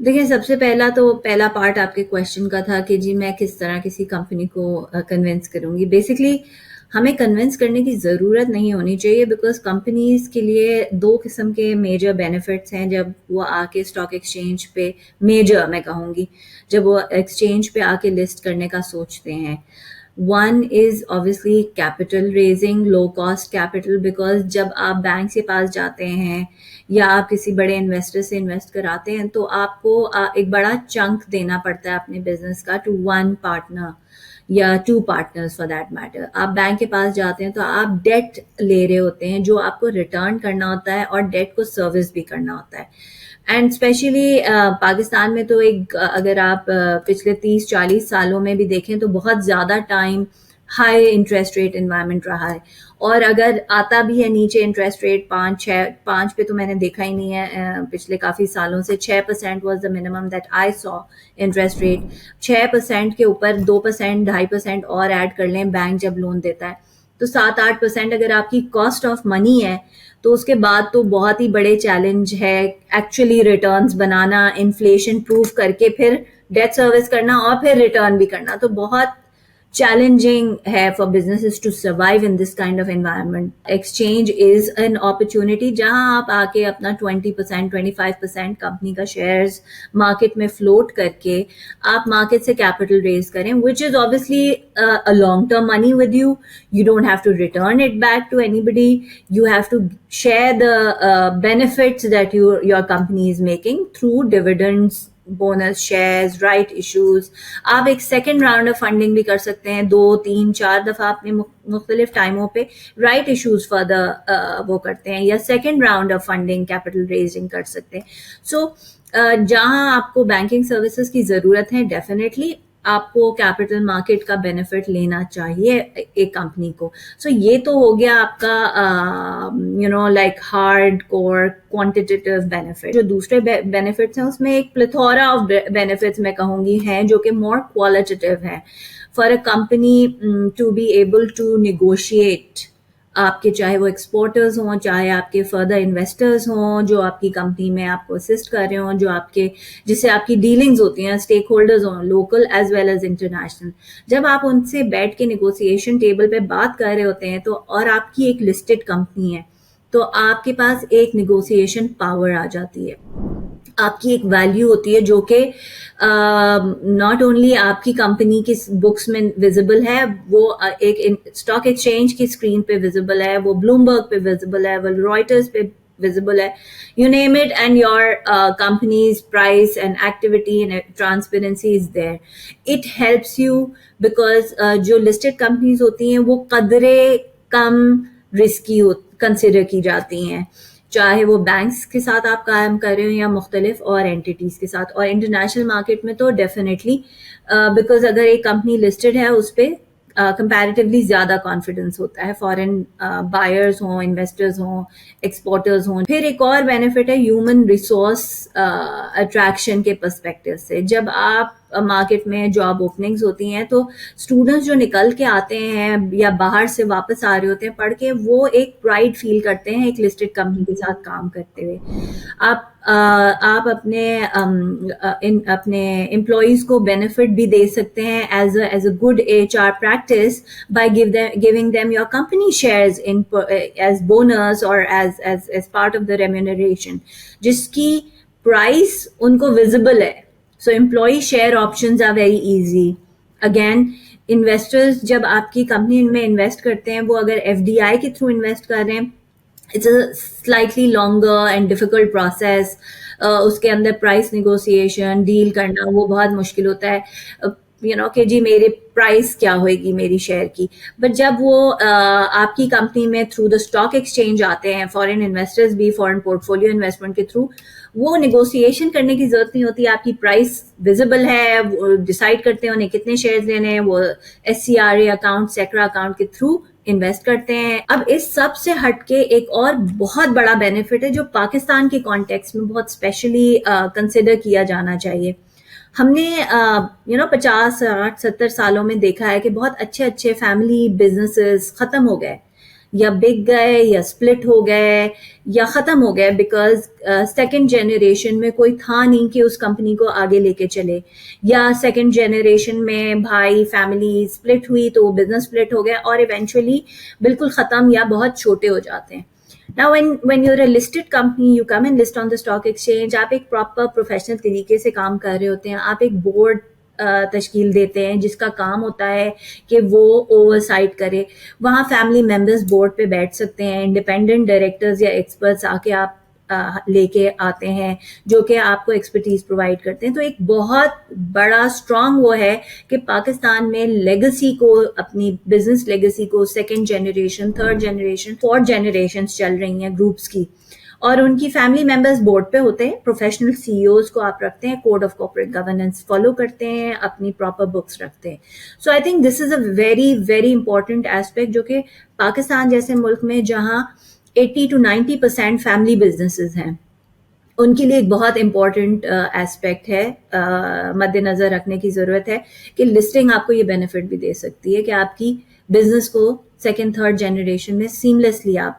دیکھیں، سب سے پہلا پارٹ آپ کے کویشچن کا تھا کہ جی میں کس طرح کسی کمپنی کو کنونس کروں گی. بیسکلی ہمیں کنونس کرنے کی ضرورت نہیں ہونی چاہیے، بیکاز کمپنیز کے لیے دو قسم کے میجر بینیفٹس ہیں جب وہ آ کے اسٹاک ایکسچینج پہ، میجر میں کہوں گی، جب وہ ایکسچینج پہ آ کے لسٹ کرنے کا سوچتے ہیں. One is obviously capital raising, low cost capital, because جب آپ بینک کے پاس جاتے ہیں یا آپ کسی بڑے انویسٹر سے انویسٹ کراتے ہیں تو آپ کو ایک بڑا چنک دینا پڑتا ہے اپنے بزنس کا ٹو ون پارٹنر یا two partners for that matter. آپ بینک کے پاس جاتے ہیں تو آپ ڈیٹ لے رہے ہوتے ہیں جو آپ کو ریٹرن کرنا ہوتا ہے اور ڈیٹ کو سروس بھی کرنا ہوتا ہے. اینڈ اسپیشلی پاکستان میں تو اگر آپ پچھلے 30-40 سالوں میں بھی دیکھیں تو بہت زیادہ time high interest rate environment رہا ہے، اور اگر آتا بھی ہے نیچے انٹرسٹ ریٹ 5 پہ تو میں نے دیکھا ہی نہیں ہے پچھلے کافی سالوں سے. 6% was the minimum that I so interest rate. 6% کے اوپر 2%, 2.5% اور ایڈ کر لیں بینک جب لون دیتا ہے تو 7-8% اگر آپ کی کاسٹ آف منی ہے تو اس کے بعد تو بہت ہی بڑے چیلنج ہے ایکچولی ریٹرنز بنانا، انفلیشن پروف کر کے پھر ڈیٹ سروس کرنا اور پھر ریٹرن بھی کرنا. تو بہت challenging ہے for businesses to survive in this kind of environment. Exchange is an opportunity جہاں آپ آ کے اپنا 20%, 25% کمپنی کا شیئرز مارکیٹ میں فلوٹ کر کے آپ مارکیٹ سے کیپٹل ریز کریں, which is obviously a long term money with you. You don't have to return it back to anybody. You have to share the benefits that your company is making through dividends, bonus shares, right issues. آپ ایک second round of funding بھی کر سکتے ہیں, 2-3-4 دفعہ اپنے مختلف ٹائموں پہ رائٹ ایشوز فردر وہ کرتے ہیں, یا second round of funding capital raising کر سکتے ہیں. سو جہاں آپ کو بینکنگ سروسز کی ضرورت ہے ڈیفینیٹلی آپ کو کیپٹل مارکیٹ کا بینیفٹ لینا چاہیے ایک کمپنی کو. سو یہ تو ہو گیا آپ کا like hard core quantitative benefit. جو دوسرے بینیفٹس ہیں اس میں ایک پلیتھورا آف بینیفٹس میں کہوں گی ہیں جو کہ مور کوالٹیٹیو ہیں. For a company to be able to negotiate, آپ کے چاہے وہ ایکسپورٹرز ہوں، چاہے آپ کے فردر انویسٹرز ہوں جو آپ کی کمپنی میں آپ کو اسسٹ کر رہے ہوں، جو آپ کے جس سے آپ کی ڈیلنگز ہوتی ہیں، اسٹیک ہولڈرز ہوں local as well as international. جب آپ ان سے بیٹھ کے نیگوسیشن ٹیبل پہ بات کر رہے ہوتے ہیں تو اور آپ کی ایک لسٹڈ کمپنی ہے تو آپ کے پاس ایک نیگوسیشن پاور آ جاتی ہے، آپ کی ایک ویلیو ہوتی ہے جو کہ ناٹ اونلی آپ کی کمپنی کی بکس میں ویزیبل ہے، وہ ایک اسٹاک ایکسچینج کی اسکرین پہ ویزیبل ہے، وہ بلومبرگ پہ ویزیبل ہے، وہ رائٹرز پہ visible ہے. You name it and your company's price and activity and transparency is there. It helps you because جو listed companies ہوتی ہیں وہ قدرے کم رسکی کنسیڈر کی جاتی ہیں، چاہے وہ بینکس کے ساتھ آپ کام کر رہے ہو یا مختلف اور اینٹیز کے ساتھ. اور انٹرنیشنل مارکیٹ میں تو ڈیفینیٹلی بیکاز اگر ایک کمپنی لسٹڈ ہے اس پہ کمپیریٹیولی زیادہ کانفیڈنس ہوتا ہے، فارن بائرز ہوں، انویسٹرز ہوں، ایکسپورٹرز ہوں. پھر ایک اور بینیفٹ ہے ہیومن ریسورس اٹریکشن کے پرسپیکٹو سے. جب آپ مارکیٹ میں جاب اوپننگز ہوتی ہیں تو اسٹوڈنٹس جو نکل کے آتے ہیں یا باہر سے واپس آ رہے ہوتے ہیں پڑھ کے، وہ ایک پرائڈ فیل کرتے ہیں ایک لسٹڈ کمپنی کے ساتھ کام کرتے ہوئے. آپ اپنے امپلائیز کو بینیفٹ بھی دے سکتے ہیں as a good HR practice by giving them your company shares as bonus or as part of the remuneration جس کی پرائس ان کو ویزیبل ہے. So employee share options are very easy. Again, investors جب آپ کی کمپنی میں invest کرتے ہیں، وہ اگر FDI کے تھرو انویسٹ کر رہے ہیں، it's a slightly longer and difficult process. اس کے اندر پرائس نیگوسیشن ڈیل کرنا وہ بہت مشکل ہوتا ہے، کہ جی میرے پرائس کیا ہوئے گی میری شیئر کی. بٹ جب وہ آپ کی کمپنی میں تھرو دا اسٹاک ایکسچینج آتے ہیں، فارن انویسٹرز بھی فارن پورٹ فولیو انویسٹمنٹ کے تھرو، وہ نیگوسیشن کرنے کی ضرورت نہیں ہوتی. آپ کی پرائس ویزیبل ہے، وہ ڈیسائیڈ کرتے ہیں انہیں کتنے شیئرز لینے ہیں، وہ SCRA اکاؤنٹ، سیکرا اکاؤنٹ کے تھرو انویسٹ کرتے ہیں. اب اس سب سے ہٹ کے ایک اور بہت بڑا بینیفٹ ہے جو پاکستان کے کانٹیکس میں بہت اسپیشلی کنسیڈر کیا جانا چاہیے. ہم نے 50-60-70 سالوں میں دیکھا ہے کہ بہت اچھے فیملی بزنسز ختم ہو گئے یا بک گئے یا اسپلٹ ہو گئے یا ختم ہو گئے بیکاز سیکنڈ جنریشن میں کوئی تھا نہیں کہ اس کمپنی کو آگے لے کے چلے, یا سیکنڈ جنریشن میں بھائی فیملی اسپلٹ ہوئی تو وہ بزنس اسپلٹ ہو گیا اور ایونچولی بالکل ختم یا بہت چھوٹے ہو جاتے ہیں. Now when you're a listed company, you come and list on the stock exchange, آپ ایک پراپر پروفیشنل طریقے سے کام کر رہے ہوتے ہیں, آپ ایک بورڈ تشکیل دیتے ہیں جس کا کام ہوتا ہے کہ وہ اوور سائٹ کرے. وہاں فیملی ممبرز بورڈ پہ بیٹھ سکتے ہیں, انڈیپینڈنٹ ڈائریکٹرز یا ایکسپرٹس آ کے آپ لے کے آتے ہیں جو کہ آپ کو ایکسپرٹیز پرووائڈ کرتے ہیں. تو ایک بہت بڑا اسٹرانگ وہ ہے کہ پاکستان میں لیگسی کو, اپنی بزنس لیگسی کو second generation, third generation, fourth generations چل رہی ہیں گروپس کی, اور ان کی فیملی ممبرز بورڈ پہ ہوتے ہیں. پروفیشنل سی ای اوز کو آپ رکھتے ہیں, code of corporate governance follow کرتے ہیں, اپنی پراپر بکس رکھتے ہیں. So I think this is a very very important aspect جو کہ پاکستان جیسے ملک میں جہاں 80 to 90% فیملی بزنسز ہیں, ان کے لیے ایک بہت امپورٹنٹ ایسپیکٹ ہے, مد نظر رکھنے کی ضرورت ہے کہ لسٹنگ آپ کو یہ بینیفٹ بھی دے سکتی ہے کہ آپ کی بزنس کو سیکنڈ تھرڈ جنریشن میں سیملیسلی آپ